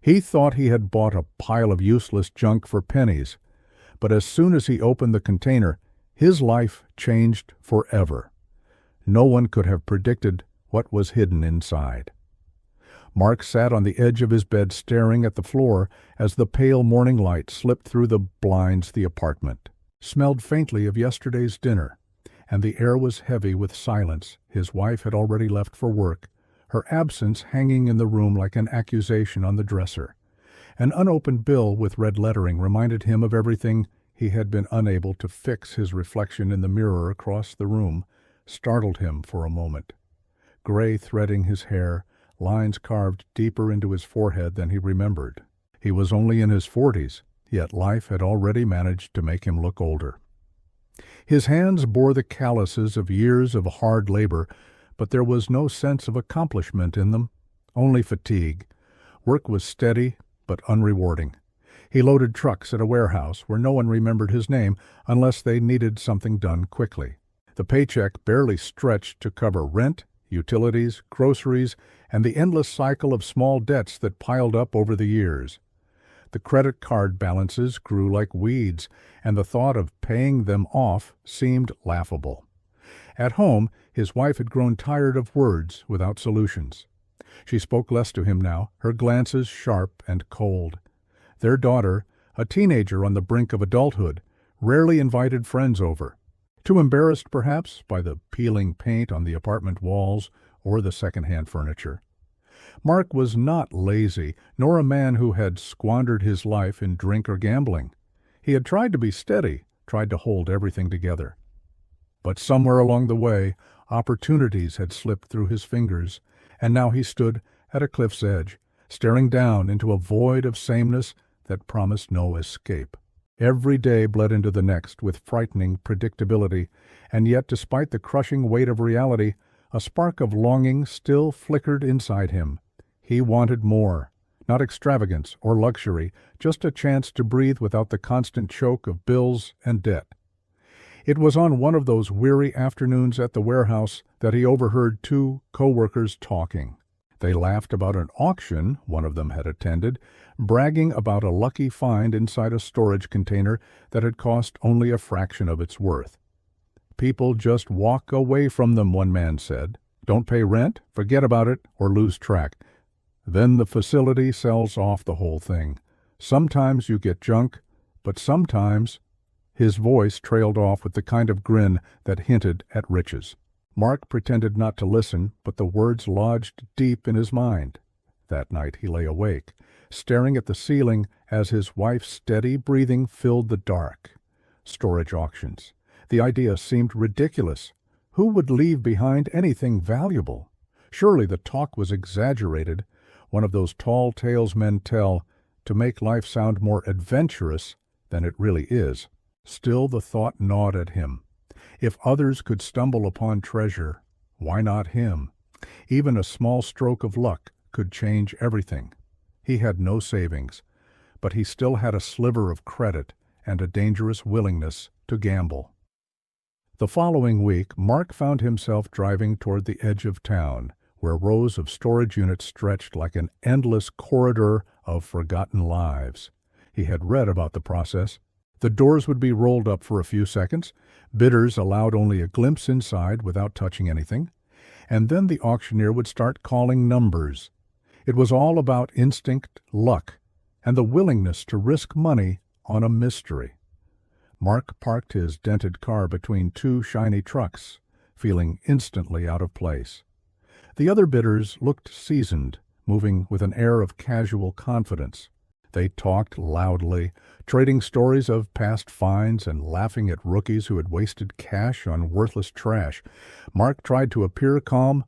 He thought he had bought a pile of useless junk for pennies, but as soon as he opened the container, his life changed forever. No one could have predicted what was hidden inside. Mark sat on the edge of his bed staring at the floor as the pale morning light slipped through the blinds. The apartment smelled faintly of yesterday's dinner, and the air was heavy with silence. His wife had already left for work, her absence hanging in the room like an accusation on the dresser. An unopened bill with red lettering reminded him of everything he had been unable to fix. His reflection in the mirror across the room startled him for a moment. Gray threading his hair, lines carved deeper into his forehead than he remembered. He was only in his 40s, yet life had already managed to make him look older. His hands bore the calluses of years of hard labor, but there was no sense of accomplishment in them, only fatigue. Work was steady but unrewarding. He loaded trucks at a warehouse where no one remembered his name unless they needed something done quickly. The paycheck barely stretched to cover rent, utilities, groceries, and the endless cycle of small debts that piled up over the years. The credit card balances grew like weeds, and the thought of paying them off seemed laughable. At home, his wife had grown tired of words without solutions. She spoke less to him now, her glances sharp and cold. Their daughter, a teenager on the brink of adulthood, rarely invited friends over. Too embarrassed, perhaps, by the peeling paint on the apartment walls or the second-hand furniture. Mark was not lazy, nor a man who had squandered his life in drink or gambling. He had tried to be steady, tried to hold everything together. But somewhere along the way, opportunities had slipped through his fingers, and now he stood at a cliff's edge, staring down into a void of sameness that promised no escape. Every day bled into the next with frightening predictability, and yet despite the crushing weight of reality, a spark of longing still flickered inside him. He wanted more, not extravagance or luxury, just a chance to breathe without the constant choke of bills and debt. It was on one of those weary afternoons at the warehouse that he overheard two co-workers talking. They laughed about an auction one of them had attended, bragging about a lucky find inside a storage container that had cost only a fraction of its worth. "People just walk away from them," one man said. "Don't pay rent, forget about it, or lose track. Then the facility sells off the whole thing. Sometimes you get junk, but sometimes—" His voice trailed off with the kind of grin that hinted at riches. Mark pretended not to listen, but the words lodged deep in his mind. That night he lay awake, staring at the ceiling as his wife's steady breathing filled the dark. Storage auctions. The idea seemed ridiculous. Who would leave behind anything valuable? Surely the talk was exaggerated, one of those tall tales men tell to make life sound more adventurous than it really is. Still the thought gnawed at him. If others could stumble upon treasure, why not him? Even a small stroke of luck could change everything. He had no savings, but he still had a sliver of credit and a dangerous willingness to gamble. The following week, Mark found himself driving toward the edge of town, where rows of storage units stretched like an endless corridor of forgotten lives. He had read about the process. The doors would be rolled up for a few seconds, bidders allowed only a glimpse inside without touching anything, and then the auctioneer would start calling numbers. It was all about instinct, luck, and the willingness to risk money on a mystery. Mark parked his dented car between two shiny trucks, feeling instantly out of place. The other bidders looked seasoned, moving with an air of casual confidence. They talked loudly, trading stories of past finds and laughing at rookies who had wasted cash on worthless trash. Mark tried to appear calm,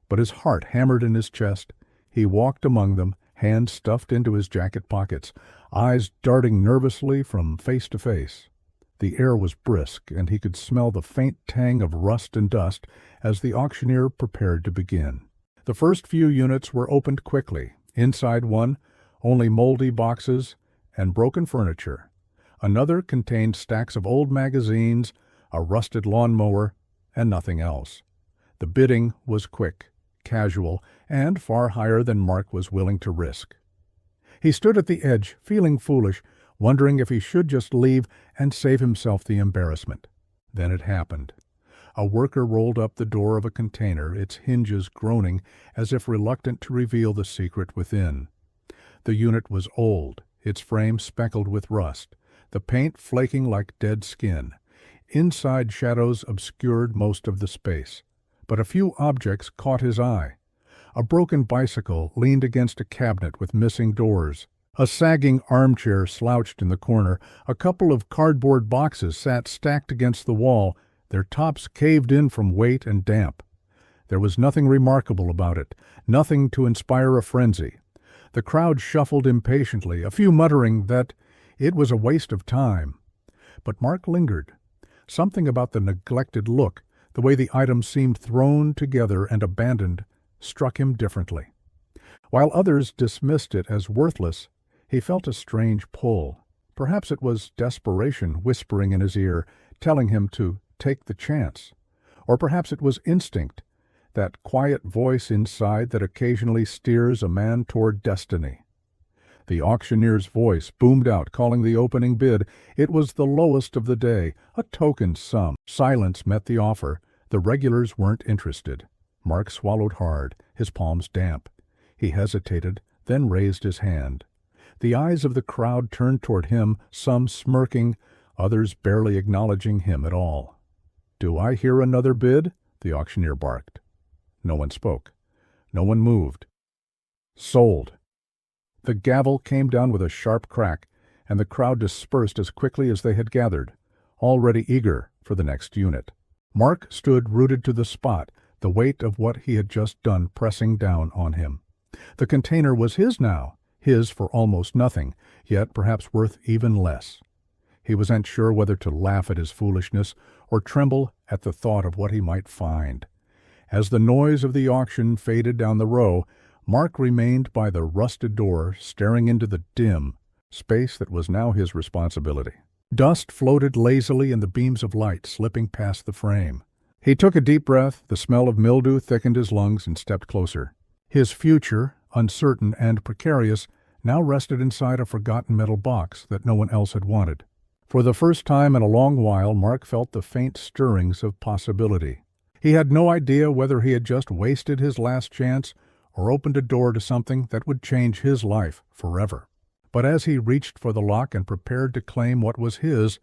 but his heart hammered in his chest. He walked among them, hands stuffed into his jacket pockets, eyes darting nervously from face to face. The air was brisk, and he could smell the faint tang of rust and dust as the auctioneer prepared to begin. The first few units were opened quickly. Inside one, only moldy boxes and broken furniture. Another contained stacks of old magazines, a rusted lawnmower, and nothing else. The bidding was quick, casual, and far higher than Mark was willing to risk. He stood at the edge, feeling foolish, wondering if he should just leave and save himself the embarrassment. Then it happened. A worker rolled up the door of a container, its hinges groaning as if reluctant to reveal the secret within. The unit was old, its frame speckled with rust, the paint flaking like dead skin. Inside shadows obscured most of the space, but a few objects caught his eye. A broken bicycle leaned against a cabinet with missing doors. A sagging armchair slouched in the corner. A couple of cardboard boxes sat stacked against the wall, their tops caved in from weight and damp. There was nothing remarkable about it, nothing to inspire a frenzy. The crowd shuffled impatiently, a few muttering that it was a waste of time. But Mark lingered. Something about the neglected look, the way the items seemed thrown together and abandoned, struck him differently. While others dismissed it as worthless, he felt a strange pull. Perhaps it was desperation whispering in his ear, telling him to take the chance. Or perhaps it was instinct, that quiet voice inside that occasionally steers a man toward destiny. The auctioneer's voice boomed out, calling the opening bid. It was the lowest of the day, a token sum. Silence met the offer. The regulars weren't interested. Mark swallowed hard, his palms damp. He hesitated, then raised his hand. The eyes of the crowd turned toward him, some smirking, others barely acknowledging him at all. "Do I hear another bid?" the auctioneer barked. No one spoke. No one moved. Sold. The gavel came down with a sharp crack, and the crowd dispersed as quickly as they had gathered, already eager for the next unit. Mark stood rooted to the spot, the weight of what he had just done pressing down on him. The container was his now, his for almost nothing, yet perhaps worth even less. He wasn't sure whether to laugh at his foolishness or tremble at the thought of what he might find. As the noise of the auction faded down the row, Mark remained by the rusted door, staring into the dim space that was now his responsibility. Dust floated lazily in the beams of light slipping past the frame. He took a deep breath, the smell of mildew thickened his lungs, and stepped closer. His future, uncertain and precarious, now rested inside a forgotten metal box that no one else had wanted. For the first time in a long while, Mark felt the faint stirrings of possibility. He had no idea whether he had just wasted his last chance or opened a door to something that would change his life forever. But as he reached for the lock and prepared to claim what was his,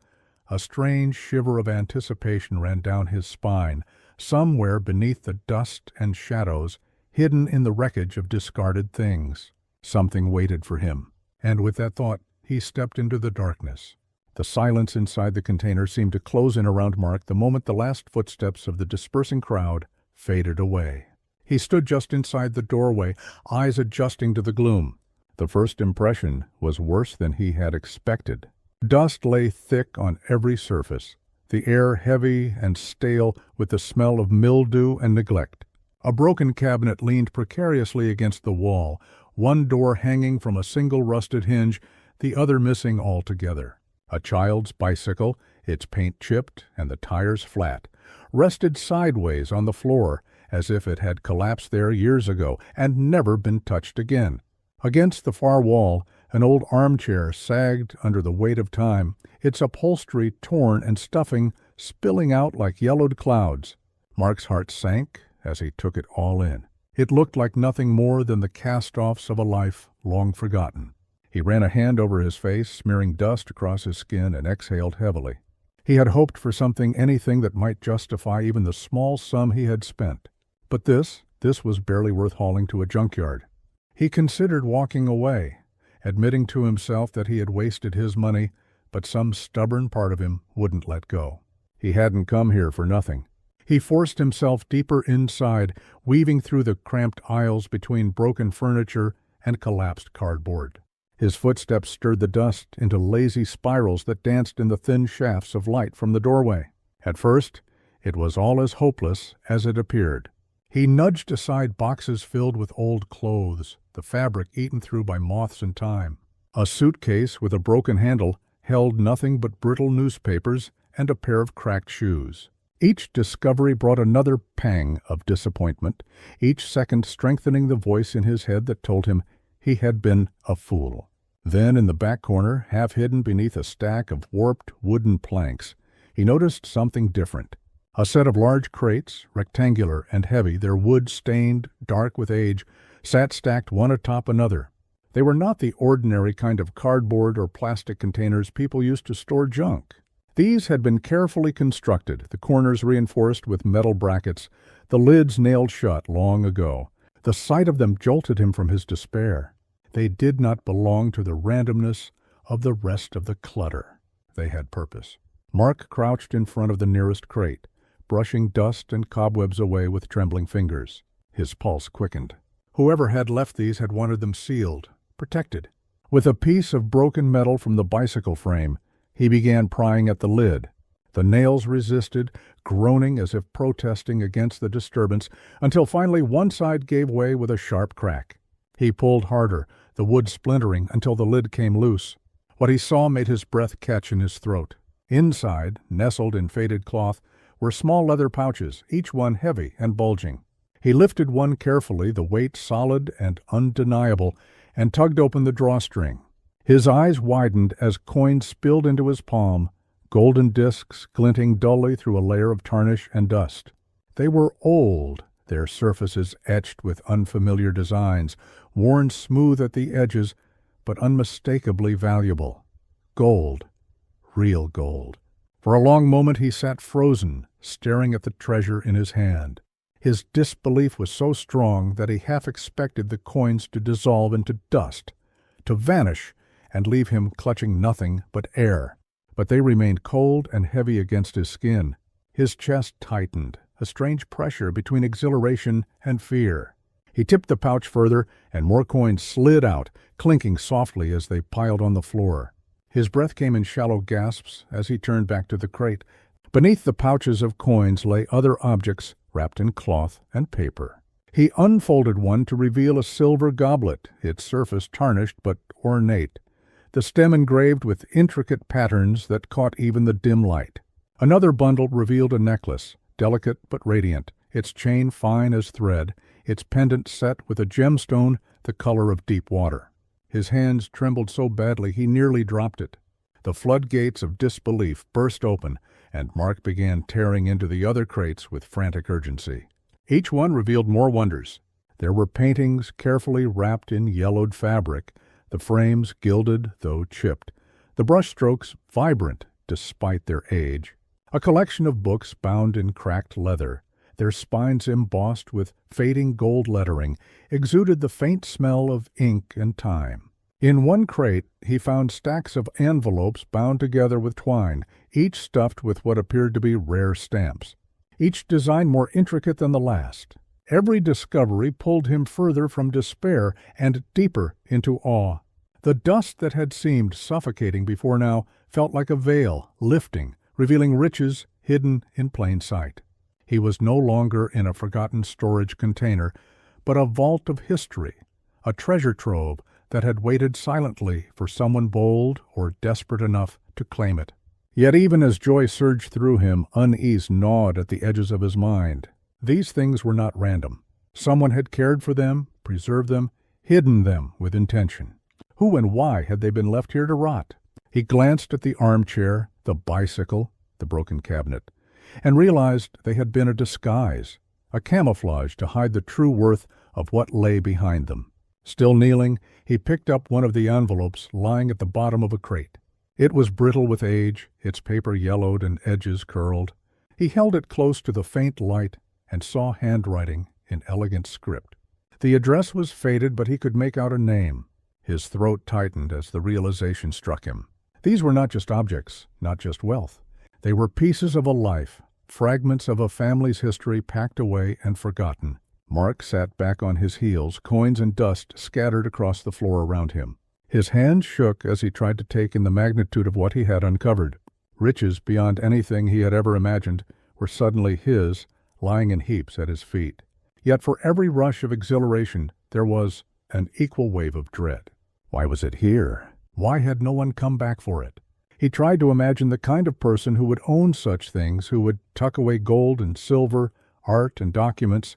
a strange shiver of anticipation ran down his spine. Somewhere beneath the dust and shadows, hidden in the wreckage of discarded things, something waited for him. And with that thought, he stepped into the darkness. The silence inside the container seemed to close in around Mark the moment the last footsteps of the dispersing crowd faded away. He stood just inside the doorway, eyes adjusting to the gloom. The first impression was worse than he had expected. Dust lay thick on every surface, the air heavy and stale with the smell of mildew and neglect. A broken cabinet leaned precariously against the wall, one door hanging from a single rusted hinge, the other missing altogether. A child's bicycle, its paint chipped and the tires flat, rested sideways on the floor as if it had collapsed there years ago and never been touched again. Against the far wall, an old armchair sagged under the weight of time, its upholstery torn and stuffing spilling out like yellowed clouds. Mark's heart sank as he took it all in. It looked like nothing more than the cast-offs of a life long forgotten. He ran a hand over his face, smearing dust across his skin, and exhaled heavily. He had hoped for anything that might justify even the small sum he had spent. But this was barely worth hauling to a junkyard. He considered walking away, admitting to himself that he had wasted his money, but some stubborn part of him wouldn't let go. He hadn't come here for nothing. He forced himself deeper inside, weaving through the cramped aisles between broken furniture and collapsed cardboard. His footsteps stirred the dust into lazy spirals that danced in the thin shafts of light from the doorway. At first, it was all as hopeless as it appeared. He nudged aside boxes filled with old clothes, the fabric eaten through by moths and time. A suitcase with a broken handle held nothing but brittle newspapers and a pair of cracked shoes. Each discovery brought another pang of disappointment, each second strengthening the voice in his head that told him He had been a fool. Then, in the back corner, half hidden beneath a stack of warped wooden planks, he noticed something different. A set of large crates, rectangular and heavy, their wood stained, dark with age, sat stacked one atop another. They were not the ordinary kind of cardboard or plastic containers people used to store junk. These had been carefully constructed, the corners reinforced with metal brackets, the lids nailed shut long ago. The sight of them jolted him from his despair. They did not belong to the randomness of the rest of the clutter. They had purpose. Mark crouched in front of the nearest crate, brushing dust and cobwebs away with trembling fingers. His pulse quickened. Whoever had left these had wanted them sealed, protected. With a piece of broken metal from the bicycle frame, he began prying at the lid. The nails resisted, groaning as if protesting against the disturbance, until finally one side gave way with a sharp crack. He pulled harder, the wood splintering until the lid came loose. What he saw made his breath catch in his throat. Inside, nestled in faded cloth, were small leather pouches, each one heavy and bulging. He lifted one carefully, the weight solid and undeniable, and tugged open the drawstring. His eyes widened as coins spilled into his palm, golden discs glinting dully through a layer of tarnish and dust. They were old, their surfaces etched with unfamiliar designs, worn smooth at the edges, but unmistakably valuable. Gold. Real gold. For a long moment he sat frozen, staring at the treasure in his hand. His disbelief was so strong that he half expected the coins to dissolve into dust, to vanish, and leave him clutching nothing but air. But they remained cold and heavy against his skin. His chest tightened, a strange pressure between exhilaration and fear. He tipped the pouch further, and more coins slid out, clinking softly as they piled on the floor. His breath came in shallow gasps as he turned back to the crate. Beneath the pouches of coins lay other objects wrapped in cloth and paper. He unfolded one to reveal a silver goblet, its surface tarnished but ornate, the stem engraved with intricate patterns that caught even the dim light. Another bundle revealed a necklace, delicate but radiant, its chain fine as thread, its pendant set with a gemstone the color of deep water. His hands trembled so badly he nearly dropped it. The floodgates of disbelief burst open, and Mark began tearing into the other crates with frantic urgency. Each one revealed more wonders. There were paintings carefully wrapped in yellowed fabric, the frames gilded though chipped, the brushstrokes vibrant despite their age. A collection of books bound in cracked leather, their spines embossed with fading gold lettering, exuded the faint smell of ink and time. In one crate he found stacks of envelopes bound together with twine, each stuffed with what appeared to be rare stamps, each design more intricate than the last. Every discovery pulled him further from despair and deeper into awe. The dust that had seemed suffocating before now felt like a veil, lifting, revealing riches hidden in plain sight. He was no longer in a forgotten storage container, but a vault of history, a treasure trove that had waited silently for someone bold or desperate enough to claim it. Yet even as joy surged through him, unease gnawed at the edges of his mind. These things were not random. Someone had cared for them, preserved them, hidden them with intention. Who and why had they been left here to rot? He glanced at the armchair, the bicycle, the broken cabinet, and realized they had been a disguise, a camouflage to hide the true worth of what lay behind them. Still kneeling, he picked up one of the envelopes lying at the bottom of a crate. It was brittle with age, its paper yellowed and edges curled. He held it close to the faint light and saw handwriting in elegant script. The address was faded, but he could make out a name. His throat tightened as the realization struck him. These were not just objects, not just wealth. They were pieces of a life, fragments of a family's history packed away and forgotten. Mark sat back on his heels, coins and dust scattered across the floor around him. His hands shook as he tried to take in the magnitude of what he had uncovered. Riches beyond anything he had ever imagined were suddenly his, lying in heaps at his feet. Yet for every rush of exhilaration there was an equal wave of dread. Why was it here? Why had no one come back for it? He tried to imagine the kind of person who would own such things, who would tuck away gold and silver, art and documents,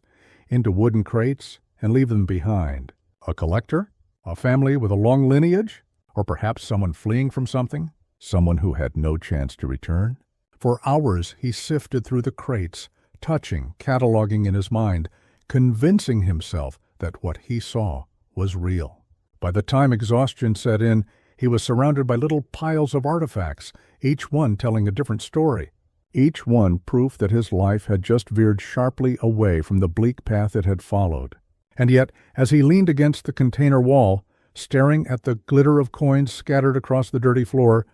into wooden crates and leave them behind. A collector? A family with a long lineage? Or perhaps someone fleeing from something? Someone who had no chance to return? For hours he sifted through the crates, touching, cataloging in his mind, convincing himself that what he saw was real. By the time exhaustion set in, he was surrounded by little piles of artifacts, each one telling a different story. Each one proof that his life had just veered sharply away from the bleak path it had followed. And yet, as he leaned against the container wall, staring at the glitter of coins scattered across the dirty floor,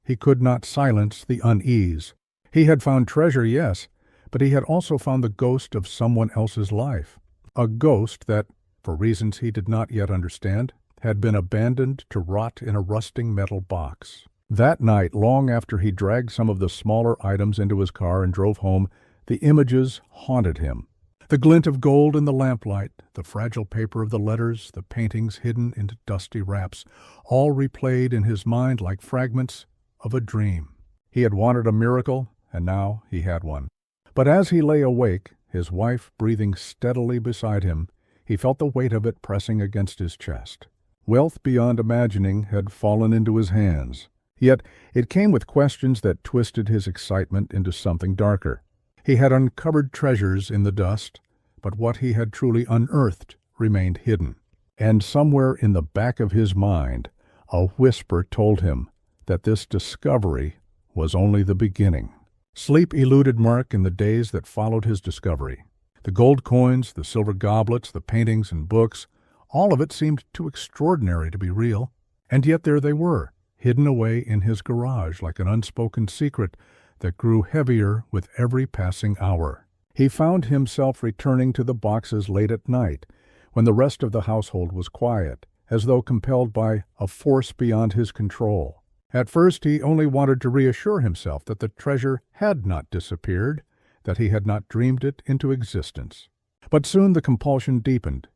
he could not silence the unease. He had found treasure, yes, but he had also found the ghost of someone else's life. A ghost that, for reasons he did not yet understand, had been abandoned to rot in a rusting metal box. That night, long after he dragged some of the smaller items into his car and drove home, the images haunted him. The glint of gold in the lamplight, the fragile paper of the letters, the paintings hidden into dusty wraps, all replayed in his mind like fragments of a dream. He had wanted a miracle, and now he had one. But as he lay awake, his wife breathing steadily beside him, he felt the weight of it pressing against his chest. Wealth beyond imagining had fallen into his hands. Yet it came with questions that twisted his excitement into something darker. He had uncovered treasures in the dust, but what he had truly unearthed remained hidden. And somewhere in the back of his mind, a whisper told him that this discovery was only the beginning. Sleep eluded Mark in the days that followed his discovery. The gold coins, the silver goblets, the paintings and books, all of it seemed too extraordinary to be real. And yet there they were, hidden away in his garage like an unspoken secret that grew heavier with every passing hour. He found himself returning to the boxes late at night, when the rest of the household was quiet, as though compelled by a force beyond his control. At first he only wanted to reassure himself that the treasure had not disappeared, that he had not dreamed it into existence. But soon the compulsion deepened.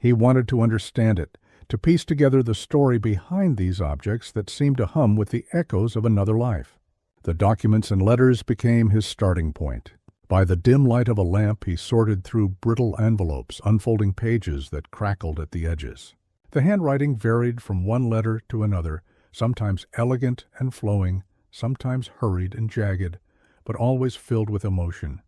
He wanted to understand it, to piece together the story behind these objects that seemed to hum with the echoes of another life. The documents and letters became his starting point. By the dim light of a lamp he sorted through brittle envelopes, unfolding pages that crackled at the edges. The handwriting varied from one letter to another, sometimes elegant and flowing, sometimes hurried and jagged, but always filled with emotion.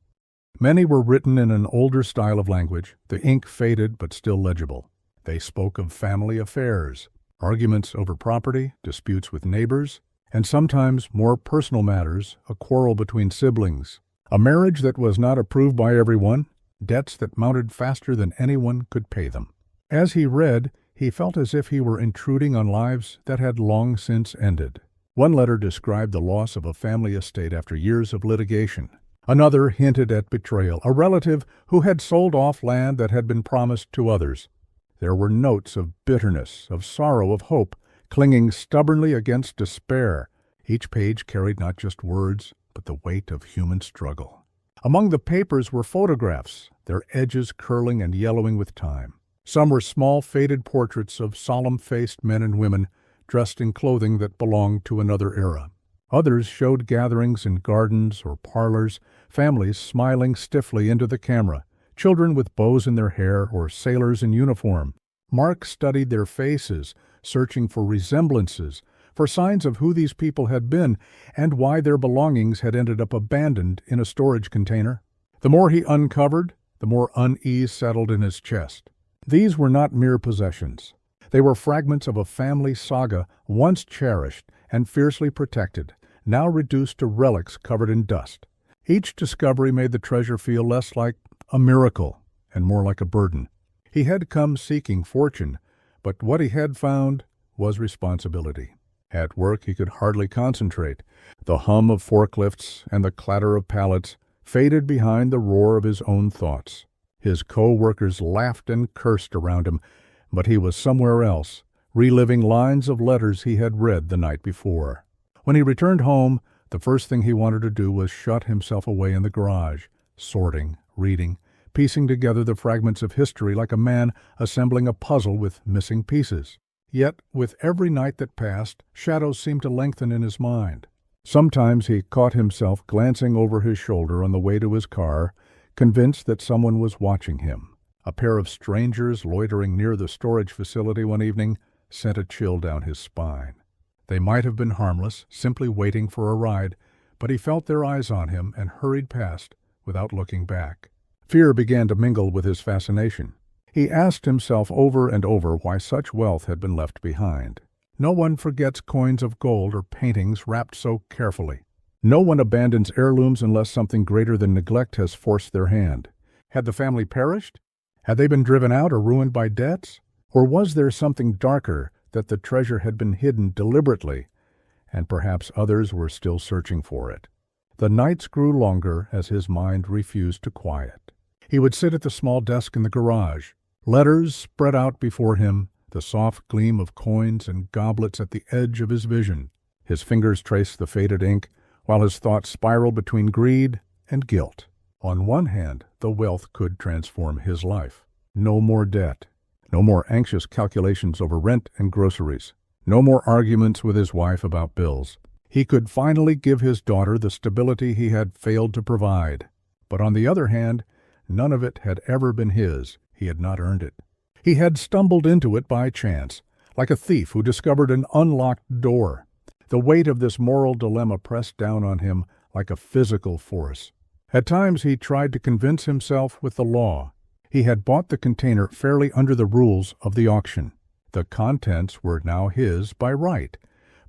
Many were written in an older style of language, the ink faded but still legible. They spoke of family affairs, arguments over property, disputes with neighbors, and sometimes more personal matters, a quarrel between siblings, a marriage that was not approved by everyone, debts that mounted faster than anyone could pay them. As he read, he felt as if he were intruding on lives that had long since ended. One letter described the loss of a family estate after years of litigation. Another hinted at betrayal, a relative who had sold off land that had been promised to others. There were notes of bitterness, of sorrow, of hope, clinging stubbornly against despair. Each page carried not just words, but the weight of human struggle. Among the papers were photographs, their edges curling and yellowing with time. Some were small, faded portraits of solemn-faced men and women dressed in clothing that belonged to another era. Others showed gatherings in gardens or parlors, families smiling stiffly into the camera, children with bows in their hair or sailors in uniform. Mark studied their faces, searching for resemblances, for signs of who these people had been and why their belongings had ended up abandoned in a storage container. The more he uncovered, the more unease settled in his chest. These were not mere possessions. They were fragments of a family saga once cherished and fiercely protected, now reduced to relics covered in dust. Each discovery made the treasure feel less like a miracle and more like a burden. He had come seeking fortune, but what he had found was responsibility. At work he could hardly concentrate. The hum of forklifts and the clatter of pallets faded behind the roar of his own thoughts. His co-workers laughed and cursed around him, but he was somewhere else, reliving lines of letters he had read the night before. When he returned home, the first thing he wanted to do was shut himself away in the garage, sorting, reading, piecing together the fragments of history like a man assembling a puzzle with missing pieces. Yet, with every night that passed, shadows seemed to lengthen in his mind. Sometimes he caught himself glancing over his shoulder on the way to his car, convinced that someone was watching him. A pair of strangers loitering near the storage facility one evening, sent a chill down his spine. They might have been harmless, simply waiting for a ride, but he felt their eyes on him and hurried past without looking back. Fear began to mingle with his fascination. He asked himself over and over why such wealth had been left behind. No one forgets coins of gold or paintings wrapped so carefully. No one abandons heirlooms unless something greater than neglect has forced their hand. Had the family perished? Had they been driven out or ruined by debts? Or was there something darker, that the treasure had been hidden deliberately, and perhaps others were still searching for it? The nights grew longer as his mind refused to quiet. He would sit at the small desk in the garage, letters spread out before him, the soft gleam of coins and goblets at the edge of his vision. His fingers traced the faded ink, while his thoughts spiraled between greed and guilt. On one hand, the wealth could transform his life. No more debt. No more anxious calculations over rent and groceries. No more arguments with his wife about bills. He could finally give his daughter the stability he had failed to provide. But on the other hand, none of it had ever been his. He had not earned it. He had stumbled into it by chance, like a thief who discovered an unlocked door. The weight of this moral dilemma pressed down on him like a physical force. At times he tried to convince himself with the law. He had bought the container fairly under the rules of the auction. The contents were now his by right.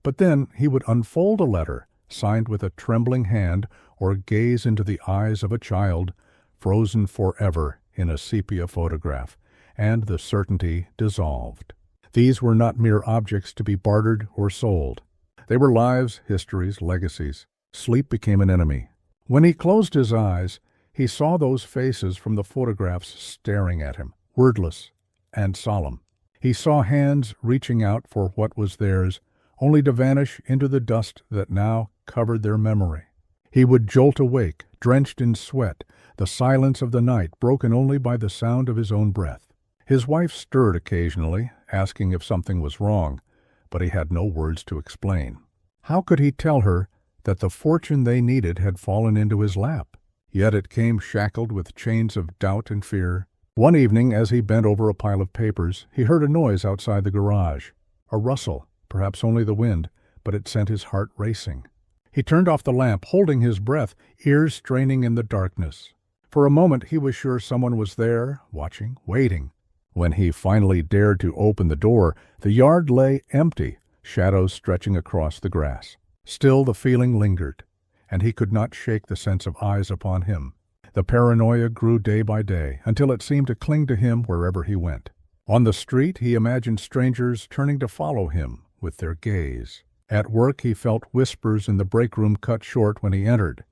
But then he would unfold a letter, signed with a trembling hand, or gaze into the eyes of a child, frozen forever in a sepia photograph, and the certainty dissolved. These were not mere objects to be bartered or sold. They were lives, histories, legacies. Sleep became an enemy. When he closed his eyes, he saw those faces from the photographs staring at him, wordless and solemn. He saw hands reaching out for what was theirs, only to vanish into the dust that now covered their memory. He would jolt awake, drenched in sweat, the silence of the night broken only by the sound of his own breath. His wife stirred occasionally, asking if something was wrong, but he had no words to explain. How could he tell her that the fortune they needed had fallen into his lap? Yet it came shackled with chains of doubt and fear. One evening, as he bent over a pile of papers, he heard a noise outside the garage. A rustle, perhaps only the wind, but it sent his heart racing. He turned off the lamp, holding his breath, ears straining in the darkness. For a moment he was sure someone was there, watching, waiting. When he finally dared to open the door, the yard lay empty, shadows stretching across the grass. Still the feeling lingered, and he could not shake the sense of eyes upon him. The paranoia grew day by day, until it seemed to cling to him wherever he went. On the street he imagined strangers turning to follow him with their gaze. At work he felt whispers in the break room cut short when he entered,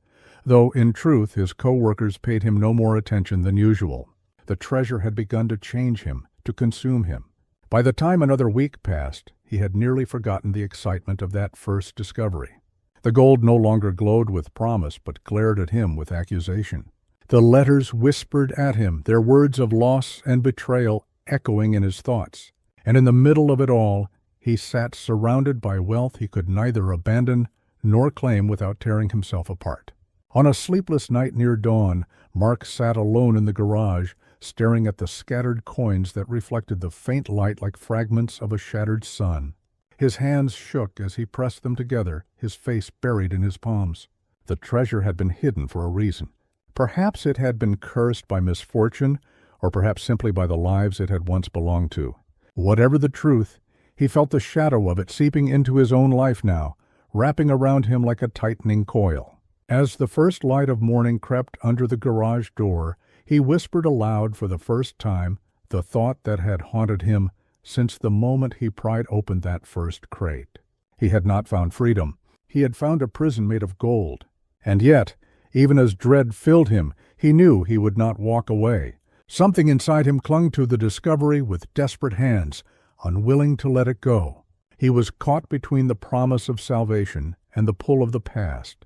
though in truth his co-workers paid him no more attention than usual. The treasure had begun to change him, to consume him. By the time another week passed, he had nearly forgotten the excitement of that first discovery. The gold no longer glowed with promise, but glared at him with accusation. The letters whispered at him, their words of loss and betrayal echoing in his thoughts. And in the middle of it all, he sat surrounded by wealth he could neither abandon nor claim without tearing himself apart. On a sleepless night near dawn, Mark sat alone in the garage, staring at the scattered coins that reflected the faint light like fragments of a shattered sun. His hands shook as he pressed them together, his face buried in his palms. The treasure had been hidden for a reason. Perhaps it had been cursed by misfortune, or perhaps simply by the lives it had once belonged to. Whatever the truth, he felt the shadow of it seeping into his own life now, wrapping around him like a tightening coil. As the first light of morning crept under the garage door, he whispered aloud for the first time the thought that had haunted him since the moment he pried open that first crate. He had not found freedom. He had found a prison made of gold. And yet, even as dread filled him, he knew he would not walk away. Something inside him clung to the discovery with desperate hands, unwilling to let it go. He was caught between the promise of salvation and the pull of the past,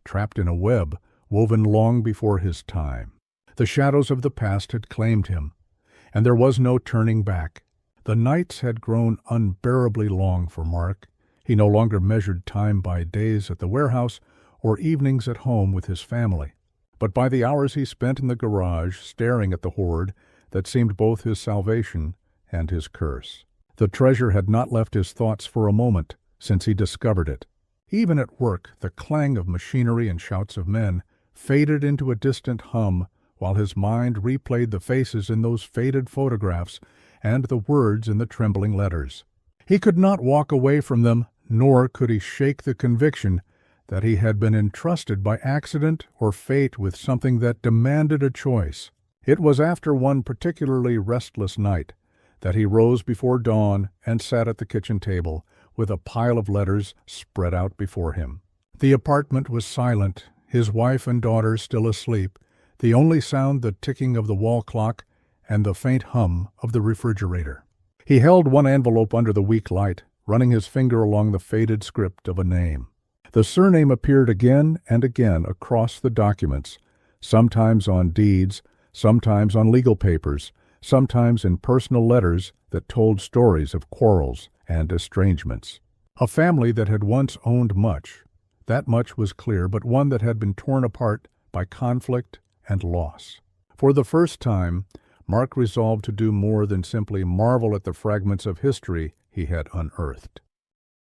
trapped in a web woven long before his time. The shadows of the past had claimed him, and there was no turning back. The nights had grown unbearably long for Mark. He no longer measured time by days at the warehouse or evenings at home with his family, but by the hours he spent in the garage staring at the hoard that seemed both his salvation and his curse. The treasure had not left his thoughts for a moment since he discovered it. Even at work, the clang of machinery and shouts of men faded into a distant hum while his mind replayed the faces in those faded photographs and the words in the trembling letters. He could not walk away from them, nor could he shake the conviction that he had been entrusted by accident or fate with something that demanded a choice. It was after one particularly restless night that he rose before dawn and sat at the kitchen table with a pile of letters spread out before him. The apartment was silent, his wife and daughter still asleep, the only sound the ticking of the wall clock and the faint hum of the refrigerator. He held one envelope under the weak light, running his finger along the faded script of a name. The surname appeared again and again across the documents, sometimes on deeds, sometimes on legal papers, sometimes in personal letters that told stories of quarrels and estrangements. A family that had once owned much, that much was clear, but one that had been torn apart by conflict and loss. For the first time, Mark resolved to do more than simply marvel at the fragments of history he had unearthed.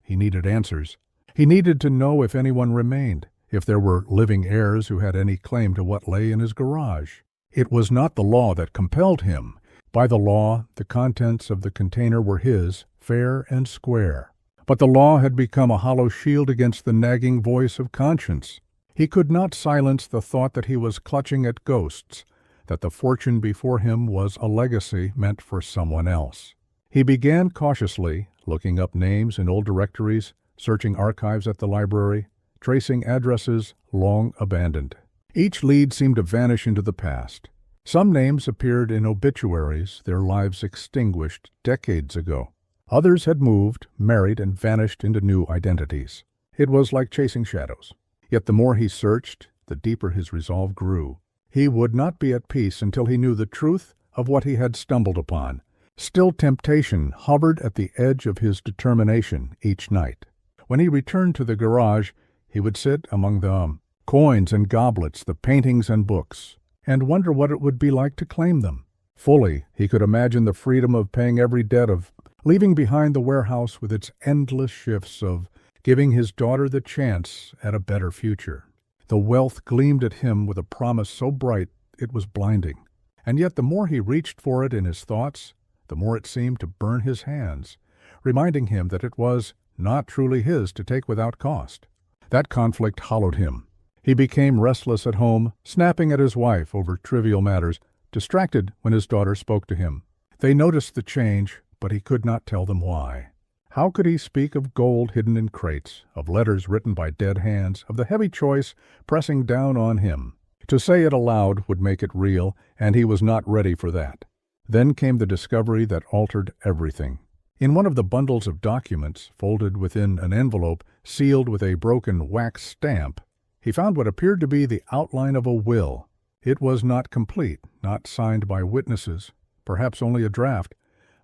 He needed answers. He needed to know if anyone remained, if there were living heirs who had any claim to what lay in his garage. It was not the law that compelled him. By the law, the contents of the container were his, fair and square. But the law had become a hollow shield against the nagging voice of conscience. He could not silence the thought that he was clutching at ghosts, that the fortune before him was a legacy meant for someone else. He began cautiously, looking up names in old directories, searching archives at the library, tracing addresses long abandoned. Each lead seemed to vanish into the past. Some names appeared in obituaries, their lives extinguished decades ago. Others had moved, married, and vanished into new identities. It was like chasing shadows. Yet the more he searched, the deeper his resolve grew. He would not be at peace until he knew the truth of what he had stumbled upon. Still temptation hovered at the edge of his determination each night. When he returned to the garage, he would sit among the coins and goblets, the paintings and books, and wonder what it would be like to claim them. Fully, he could imagine the freedom of paying every debt, of leaving behind the warehouse with its endless shifts, of giving his daughter the chance at a better future. The wealth gleamed at him with a promise so bright it was blinding. And yet the more he reached for it in his thoughts, the more it seemed to burn his hands, reminding him that it was not truly his to take without cost. That conflict hollowed him. He became restless at home, snapping at his wife over trivial matters, distracted when his daughter spoke to him. They noticed the change, but he could not tell them why. How could he speak of gold hidden in crates, of letters written by dead hands, of the heavy choice pressing down on him? To say it aloud would make it real, and he was not ready for that. Then came the discovery that altered everything. In one of the bundles of documents, folded within an envelope, sealed with a broken wax stamp, he found what appeared to be the outline of a will. It was not complete, not signed by witnesses, perhaps only a draft,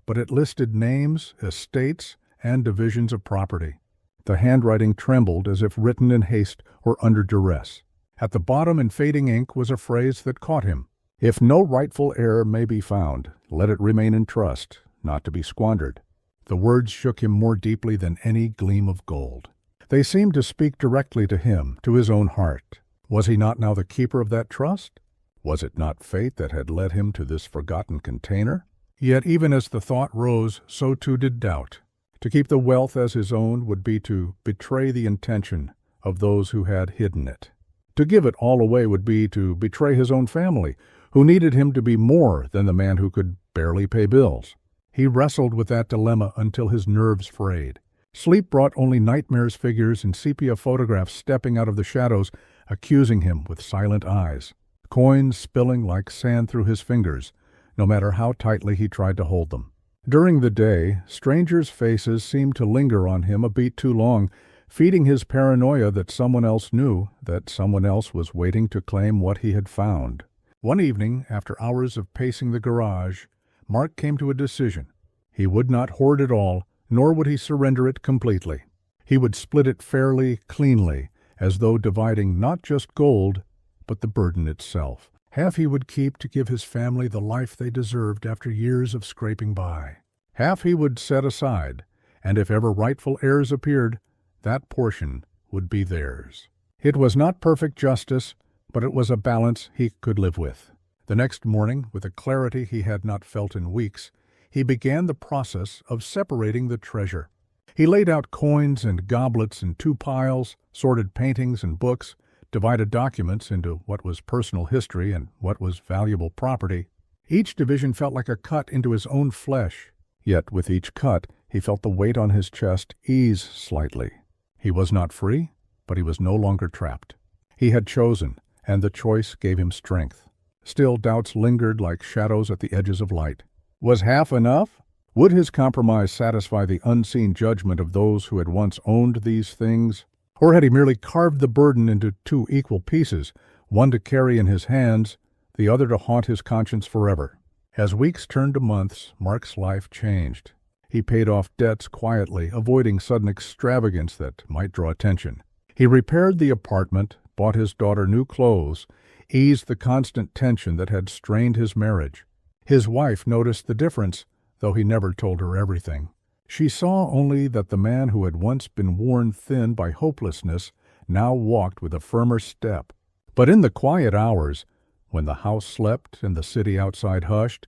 but it listed names, estates, and divisions of property. The handwriting trembled as if written in haste or under duress. At the bottom in fading ink was a phrase that caught him. If no rightful heir may be found, let it remain in trust, not to be squandered. The words shook him more deeply than any gleam of gold. They seemed to speak directly to him, to his own heart. Was he not now the keeper of that trust? Was it not fate that had led him to this forgotten container? Yet even as the thought rose, so too did doubt. To keep the wealth as his own would be to betray the intention of those who had hidden it. To give it all away would be to betray his own family, who needed him to be more than the man who could barely pay bills. He wrestled with that dilemma until his nerves frayed. Sleep brought only nightmares, figures in sepia photographs stepping out of the shadows, accusing him with silent eyes. Coins spilling like sand through his fingers, no matter how tightly he tried to hold them. During the day, strangers' faces seemed to linger on him a beat too long, feeding his paranoia that someone else knew, that someone else was waiting to claim what he had found. One evening, after hours of pacing the garage, Mark came to a decision. He would not hoard it all, nor would he surrender it completely. He would split it fairly, cleanly, as though dividing not just gold, but the burden itself. Half he would keep to give his family the life they deserved after years of scraping by. Half he would set aside, and if ever rightful heirs appeared, that portion would be theirs. It was not perfect justice, but it was a balance he could live with. The next morning, with a clarity he had not felt in weeks, he began the process of separating the treasure. He laid out coins and goblets in 2 piles, sorted paintings and books, divided documents into what was personal history and what was valuable property. Each division felt like a cut into his own flesh, yet with each cut he felt the weight on his chest ease slightly. He was not free, but he was no longer trapped. He had chosen, and the choice gave him strength. Still, doubts lingered like shadows at the edges of light. Was half enough? Would his compromise satisfy the unseen judgment of those who had once owned these things? Or had he merely carved the burden into 2 equal pieces, one to carry in his hands, the other to haunt his conscience forever? As weeks turned to months, Mark's life changed. He paid off debts quietly, avoiding sudden extravagance that might draw attention. He repaired the apartment, bought his daughter new clothes, eased the constant tension that had strained his marriage. His wife noticed the difference, though he never told her everything. She saw only that the man who had once been worn thin by hopelessness now walked with a firmer step. But in the quiet hours, when the house slept and the city outside hushed,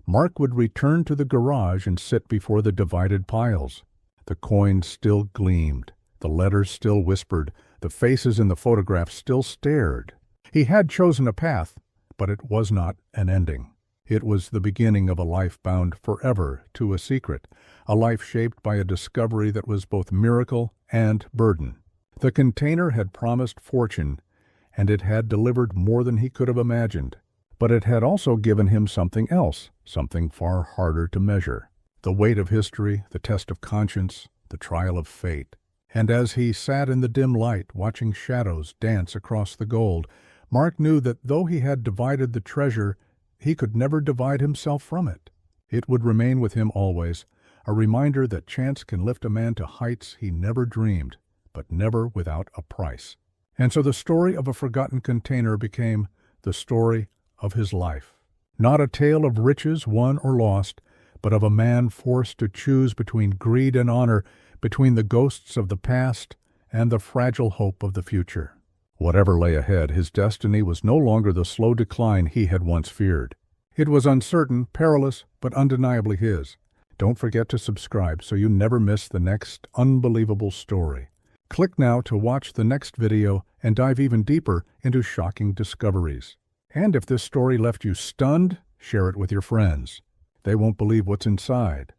Mark would return to the garage and sit before the divided piles. The coins still gleamed, the letters still whispered, the faces in the photographs still stared. He had chosen a path, but it was not an ending. It was the beginning of a life bound forever to a secret, a life shaped by a discovery that was both miracle and burden. The container had promised fortune, and it had delivered more than he could have imagined. But it had also given him something else, something far harder to measure. The weight of history, the test of conscience, the trial of fate. And as he sat in the dim light, watching shadows dance across the gold, Mark knew that though he had divided the treasure, he could never divide himself from it. It would remain with him always, a reminder that chance can lift a man to heights he never dreamed, but never without a price. And so the story of a forgotten container became the story of his life. Not a tale of riches won or lost, but of a man forced to choose between greed and honor, between the ghosts of the past and the fragile hope of the future. Whatever lay ahead, his destiny was no longer the slow decline he had once feared. It was uncertain, perilous, but undeniably his. Don't forget to subscribe so you never miss the next unbelievable story. Click now to watch the next video and dive even deeper into shocking discoveries. And if this story left you stunned, share it with your friends. They won't believe what's inside.